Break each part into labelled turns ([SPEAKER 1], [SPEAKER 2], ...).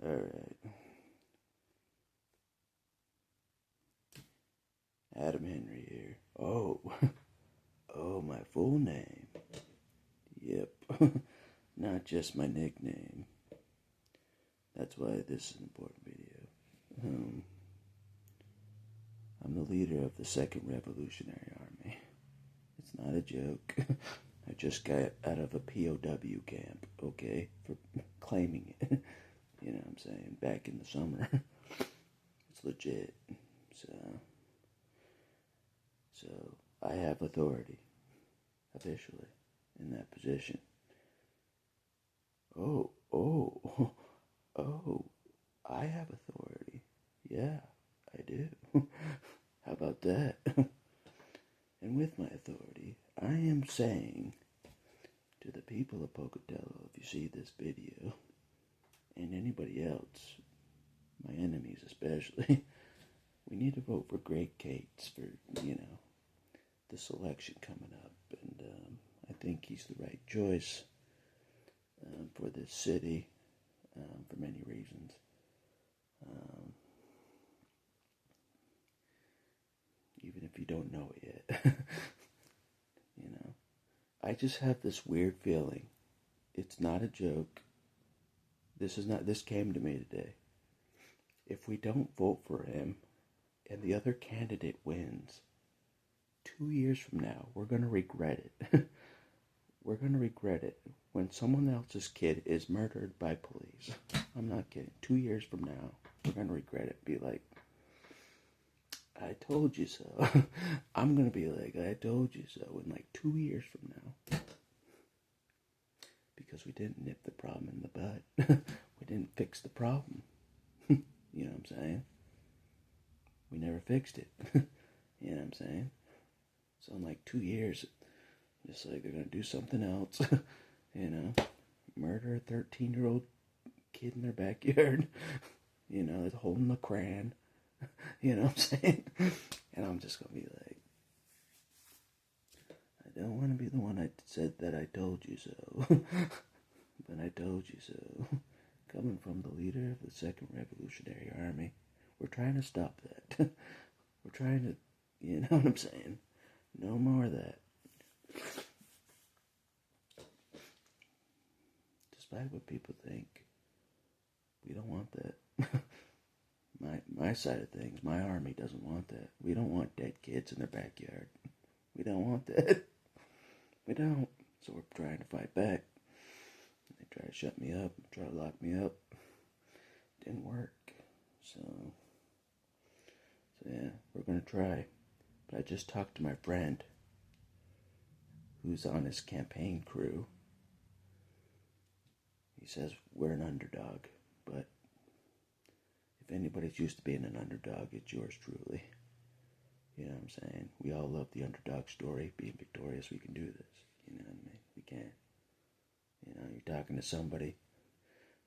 [SPEAKER 1] Alright. Adam Henry here. Oh. Oh, my full name. Yep. Not just my nickname. That's why this is an important video. I'm the leader of the Second Revolutionary Army. It's not a joke. I just got out of a POW camp, okay? For claiming it. You know what I'm saying? Back in the summer. It's legit. So I have authority, officially, in that position. Oh, I have authority. Yeah, I do. How about that? And with my authority, I am saying to the people of Pocatello, if you see this video, and anybody else, my enemies especially, we need to vote for Greg Cates for, this election coming up. And I think he's the right choice for this city for many reasons. Even if you don't know it yet. I just have this weird feeling. It's not a joke. This came to me today. If we don't vote for him and the other candidate wins, 2 years from now, we're going to regret it. We're going to regret it when someone else's kid is murdered by police. I'm not kidding. 2 years from now, we're going to regret it. Be like, I told you so. I'm going to be like, I told you so in like 2 years from now. Because we didn't nip the problem in the bud. We didn't fix the problem. You know what I'm saying? We never fixed it. You know what I'm saying? So in like 2 years, just like they're going to do something else. Murder a 13-year-old kid in their backyard. It's holding a crayon. You know what I'm saying? And I'm just going to be like, I don't want to be the one that said that I told you so. But I told you so. Coming from the leader of the Second Revolutionary Army, we're trying to stop that. We're trying to, you know what I'm saying? No more of that. Despite what people think, we don't want that. My side of things, my army doesn't want that. We don't want dead kids in their backyard. We don't want that. We don't. So we're trying to fight back. They try to shut me up, try to lock me up. Didn't work. So yeah, we're going to try. But I just talked to my friend who's on his campaign crew. He says we're an underdog, but if anybody's used to being an underdog, it's yours truly. You know what I'm saying? We all love the underdog story, being victorious. We can do this. You know what I mean? We can. You're talking to somebody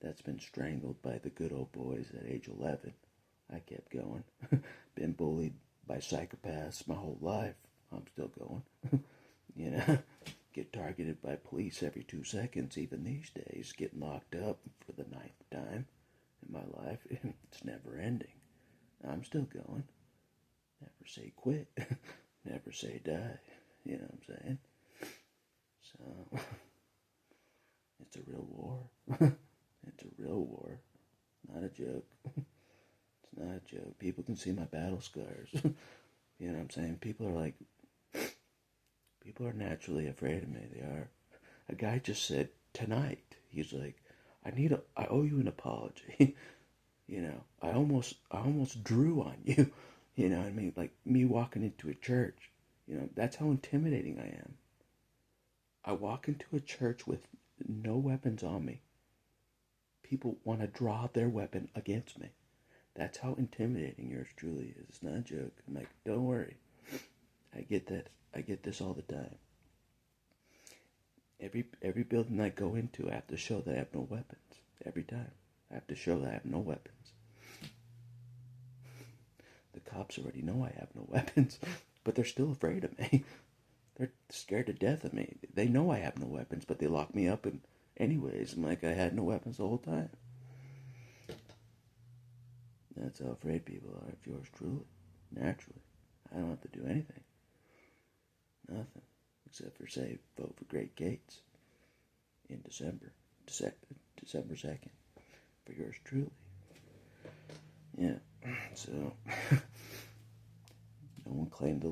[SPEAKER 1] that's been strangled by the good old boys at age 11. I kept going. Been bullied by psychopaths my whole life. I'm still going. Get targeted by police every 2 seconds, even these days. Getting locked up for the 9th time in my life. It's never ending. I'm still going. Never say quit. Never say die. You know what I'm saying? So, it's a real war. It's a real war. Not a joke. It's not a joke. People can see my battle scars. You know what I'm saying? People are naturally afraid of me. They are. A guy just said tonight, he's like, I owe you an apology. I almost drew on you. You know what I mean? Like me walking into a church. That's how intimidating I am. I walk into a church with no weapons on me. People want to draw their weapon against me. That's how intimidating yours truly is. It's not a joke. I'm like, don't worry. I get that. I get this all the time. Every building I go into, I have to show that I have no weapons. Every time. I have to show that I have no weapons. The cops already know I have no weapons, but they're still afraid of me. They're scared to death of me. They know I have no weapons, but they lock me up anyways. I'm like, I had no weapons the whole time. That's how afraid people are of yours truly. Naturally. I don't have to do anything. Nothing. Except for, say, vote for Greg Gates in December. December 2nd. For yours truly. Yeah. So, no one claimed the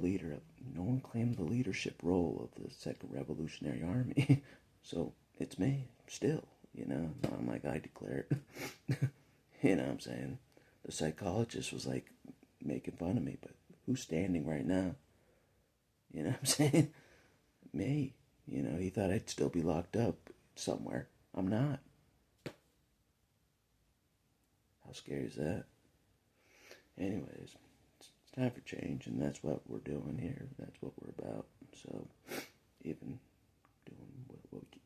[SPEAKER 1] leadership role of the Second Revolutionary Army. So, it's me, still, I'm like, I declare it. You know what I'm saying? The psychologist was like making fun of me, but who's standing right now? You know what I'm saying? Me. He thought I'd still be locked up somewhere. I'm not. How scary is that? Anyways, it's time for change, and that's what we're doing here. That's what we're about. So, even doing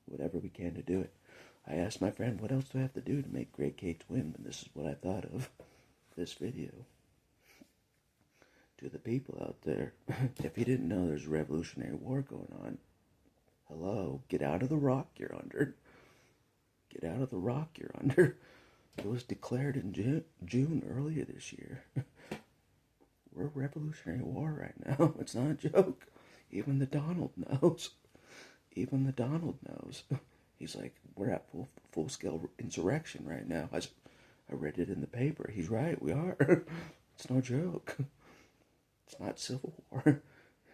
[SPEAKER 1] whatever we can to do it. I asked my friend, what else do I have to do to make Greg Gates win? And this is what I thought of this video. To the people out there, if you didn't know there's a Revolutionary War going on, hello, get out of the rock you're under. Get out of the rock you're under. It was declared in June earlier this year. We're a Revolutionary War right now. It's not a joke. Even the Donald knows. Even the Donald knows. He's like, we're at full-scale insurrection right now. I read it in the paper. He's right, we are. It's no joke. It's not Civil War.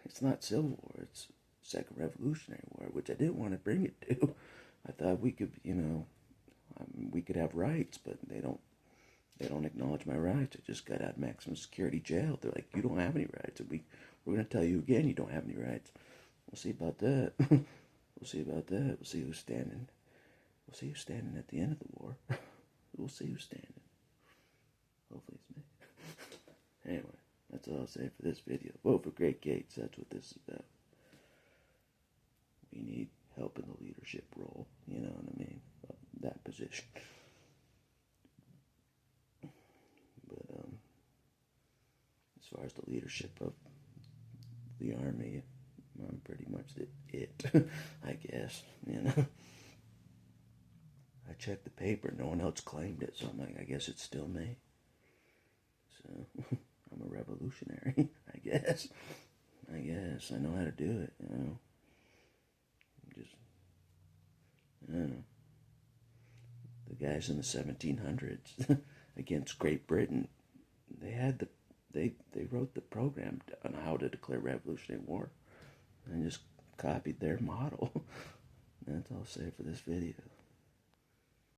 [SPEAKER 1] It's not Civil War. It's Second Revolutionary War, which I didn't want to bring it to. I thought we could, we could have rights, but they don't acknowledge my rights. I just got out of maximum security jail. They're like, you don't have any rights. And we're going to tell you again you don't have any rights. We'll see about that. We'll see about that. We'll see who's standing. We'll see who's standing at the end of the war. We'll see who's standing. Hopefully it's me. Anyway, that's all I'll say for this video. Vote for Greg Gates. That's what this is about. We need help in the leadership role. You know what I mean? That position. But as far as the leadership of the army, I'm pretty much it. I guess. I checked the paper. No one else claimed it, so I'm like, I guess it's still me. So I'm a revolutionary. I guess. I know how to do it. I don't know. The guys in the 1700s against Great Britain, they wrote the program on how to declare Revolutionary War, and just copied their model. That's all I'll say for this video.